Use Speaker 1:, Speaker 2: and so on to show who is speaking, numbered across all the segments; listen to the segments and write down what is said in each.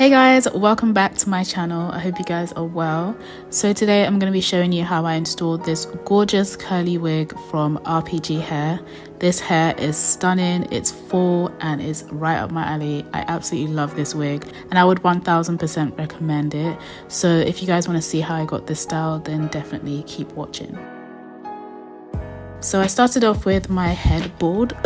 Speaker 1: Hey guys, welcome back to my channel. I hope you guys are well. So today I'm going to be showing you how I installed this gorgeous curly wig from RPGHair. This hair is stunning, it's full and it's right up my alley. I absolutely love this wig and I would 1000% recommend it. So if you guys want to see how I got this style, then definitely keep watching. So I started off with my headboard.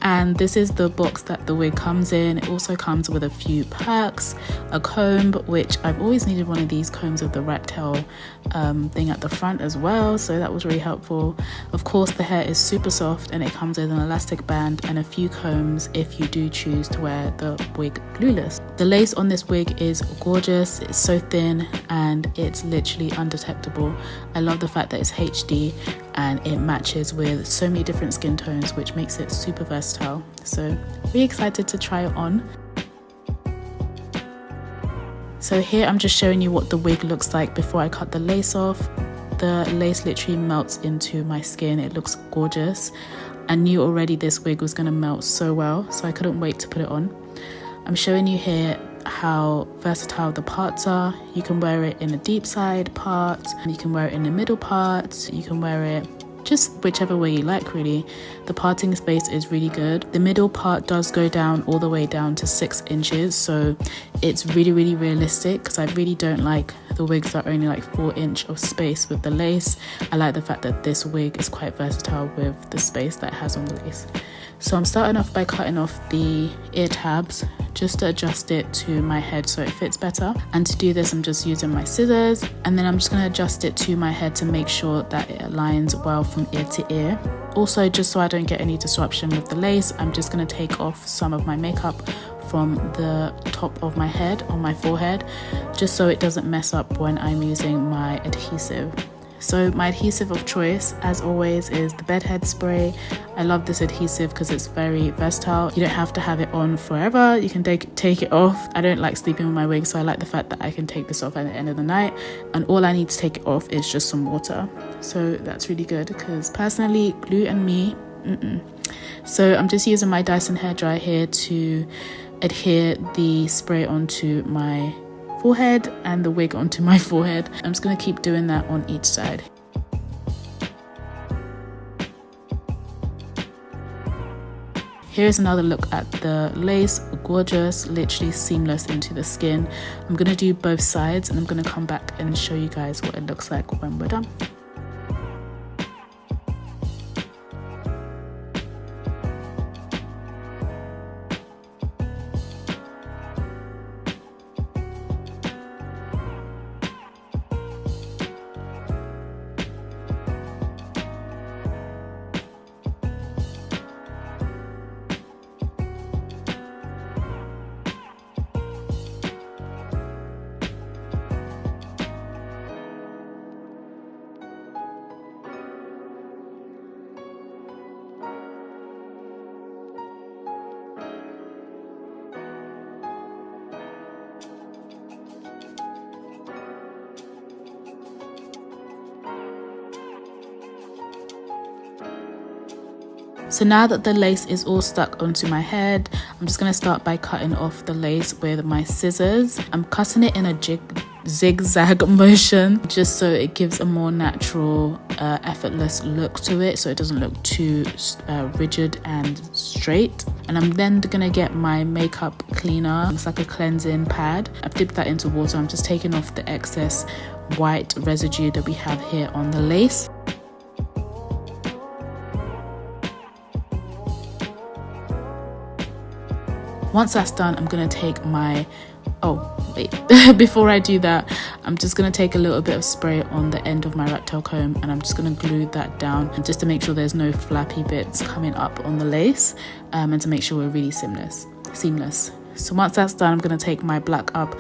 Speaker 1: And this is the box that the wig comes in. It also comes with a few perks, a comb, which I've always needed one of these combs with the rat tail thing at the front as well, so that was really helpful. Of course, the hair is super soft and it comes with an elastic band and a few combs if you do choose to wear the wig glueless. The lace on this wig is gorgeous, it's so thin and it's literally undetectable. I love the fact that it's HD and it matches with so many different skin tones, which makes it super versatile. So really excited to try it on. So here I'm just showing you what the wig looks like before I cut the lace off. The lace literally melts into my skin. It looks gorgeous. I knew already this wig was going to melt so well, so I couldn't wait to put it on. I'm showing you here how versatile the parts are. You can wear it in a deep side part, you can wear it in the middle part, you can wear it just whichever way you like really. The parting space is really good. The middle part does go down all the way down to 6 inches, so it's really realistic, because I really don't like the wigs that are only like 4 inch of space with the lace. I like the fact that this wig is quite versatile with the space that it has on the lace. So I'm starting off by cutting off the ear tabs just to adjust it to my head so it fits better. And to do this, I'm just using my scissors, and then I'm just going to adjust it to my head to make sure that it aligns well from ear to ear. Also, just so I don't get any disruption with the lace, I'm just going to take off some of my makeup from the top of my head on my forehead, just so it doesn't mess up when I'm using my adhesive. So my adhesive of choice, as always, is the bedhead spray. I love this adhesive because it's very versatile. You don't have to have it on forever. You can take it off. I don't like sleeping with my wig, so I like the fact that I can take this off at the end of the night. And all I need to take it off is just some water. So that's really good, because personally, glue and me, So I'm just using my Dyson hairdryer here to adhere the spray onto my forehead and the wig onto my forehead. I'm just going to keep doing that on each side. Here's another look at the lace. Gorgeous, literally seamless into the skin. I'm going to do both sides and I'm going to come back and show you guys what it looks like when we're done. So now that the lace is all stuck onto my head, I'm just going to start by cutting off the lace with my scissors. I'm cutting it in a zigzag motion, just so it gives a more natural, effortless look to it, so it doesn't look too rigid and straight. And I'm then going to get my makeup cleaner. It's like a cleansing pad. I've dipped that into water. I'm just taking off the excess white residue that we have here on the lace. Once that's done, I'm going to take my, before I do that, I'm just going to take a little bit of spray on the end of my rat tail comb, and I'm just going to glue that down, and just to make sure there's no flappy bits coming up on the lace, and to make sure we're really seamless. So once that's done, I'm going to take my Black Up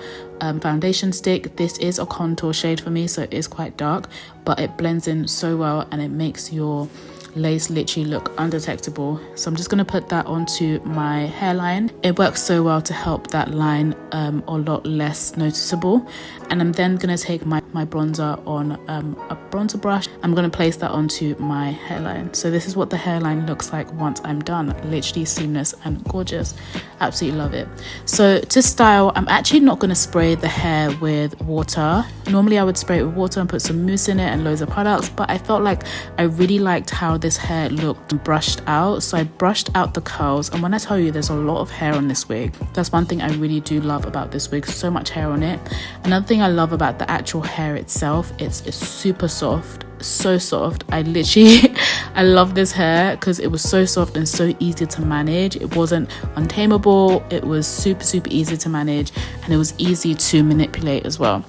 Speaker 1: foundation stick. This is a contour shade for me, so it is quite dark, but it blends in so well and it makes your lace literally look undetectable. So I'm just going to put that onto my hairline. It works so well to help that line a lot less noticeable. And I'm then going to take my bronzer on a bronzer brush. I'm going to place that onto my hairline. So this is what the hairline looks like once I'm done. Literally seamless and gorgeous. Absolutely love it. So to style, I'm actually not going to spray the hair with water. Normally I would spray it with water and put some mousse in it and loads of products, but I felt like I really liked how this hair looked brushed out. So I brushed out the curls, and when I tell you there's a lot of hair on this wig, that's one thing I really do love about this wig. So much hair on it. Another thing I love about the actual hair itself, it's super soft, so soft. I literally I love this hair because it was so soft and so easy to manage. It wasn't untamable, it was super easy to manage, and it was easy to manipulate as well.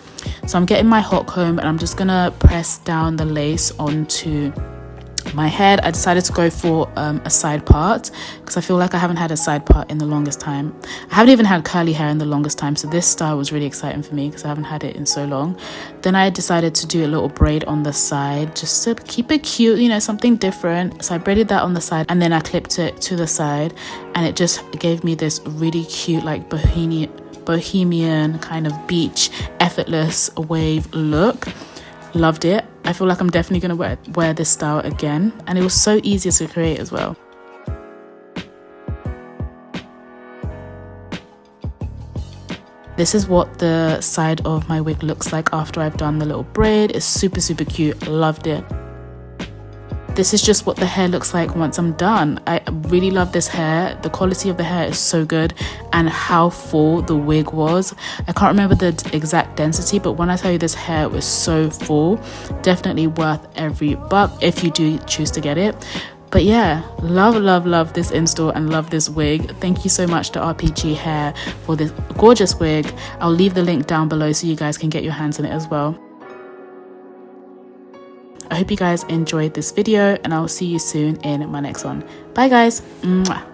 Speaker 1: So I'm getting my hot comb and I'm just gonna press down the lace onto my head. I decided to go for a side part because I feel like I haven't had a side part in the longest time. I haven't even had curly hair in the longest time, so this style was really exciting for me because I haven't had it in so long. Then I decided to do a little braid on the side just to keep it cute, you know, something different. So I braided that on the side and then I clipped it to the side, and it just gave me this really cute like bohemian kind of beach effortless wave look. Loved it. I feel like I'm definitely going to wear this style again, and it was so easy to create as well. This is what the side of my wig looks like after I've done the little braid. It's super cute. Loved it. This is just what the hair looks like once I'm done. I really love this hair. The quality of the hair is so good, and how full the wig was. I can't remember the exact density, but when I tell you this hair was so full, definitely worth every buck if you do choose to get it. But yeah, love this install and love this wig. Thank you so much to RPGHair for this gorgeous wig. I'll leave the link down below so you guys can get your hands on it as well. I hope you guys enjoyed this video, and I'll see you soon in my next one. Bye guys. Mwah.